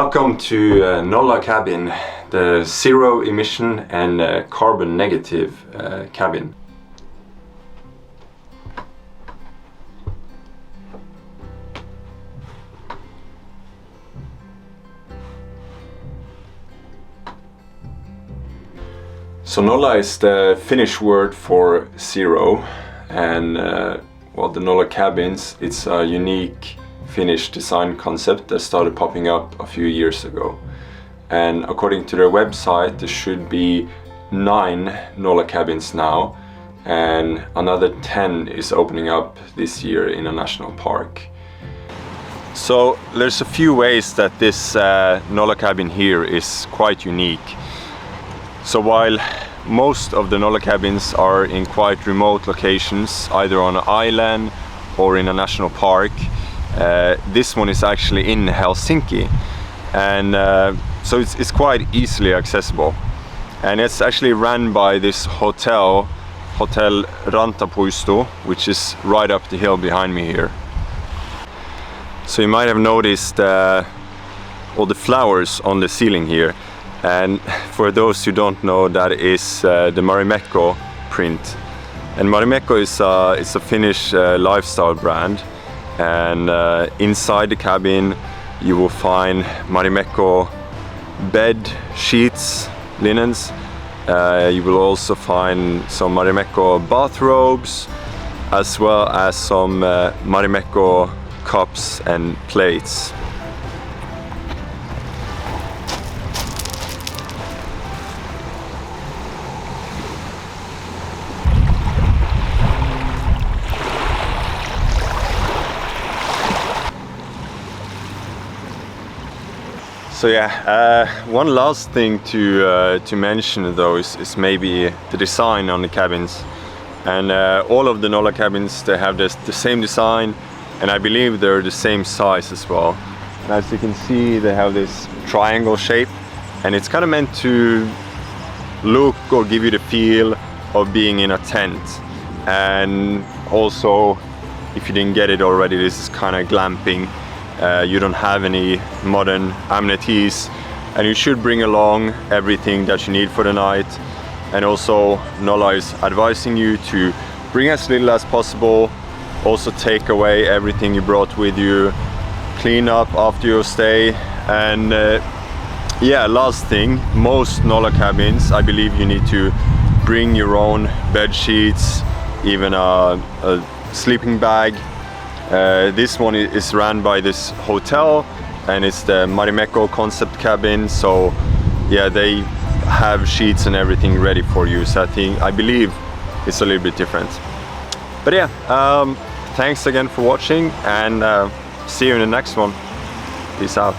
Welcome to Nolla Cabin, the zero emission and carbon negative cabin. So Nolla is the Finnish word for zero, and well, the Nolla Cabins, it's a unique Finnish design concept that started popping up a few years ago. And according to their website, there should be 9 Nolla Cabins now, and another 10 is opening up this year in a national park. So there's a few ways that this Nolla Cabin here is quite unique. So while most of the Nolla Cabins are in quite remote locations, either on an island or in a national park, this one is actually in Helsinki, and so it's quite easily accessible. And it's actually run by this Hotel Rantapuisto, which is right up the hill behind me here. So you might have noticed all the flowers on the ceiling here. And for those who don't know, that is the Marimekko print. And Marimekko is a Finnish lifestyle brand. And inside the cabin you will find Marimekko bed sheets, linens. You will also find some Marimekko bathrobes, as well as some Marimekko cups and plates. So yeah, one last thing to mention though is maybe the design on the cabins. And all of the Nolla Cabins, they have the same design, and I believe they're the same size as well. And as you can see, they have this triangle shape, and it's kind of meant to look or give you the feel of being in a tent. And also, if you didn't get it already, this is kind of glamping. You don't have any modern amenities, and you should bring along everything that you need for the night. And also, Nolla is advising you to bring as little as possible. Also take away everything you brought with you, clean up after your stay. And yeah, last thing, most Nolla Cabins, I believe you need to bring your own bed sheets, even a sleeping bag. This one is run by this hotel, and it's the Marimekko concept cabin, so yeah, they have sheets and everything ready for you. So I believe it's a little bit different. But yeah, thanks again for watching, and see you in the next one. Peace out.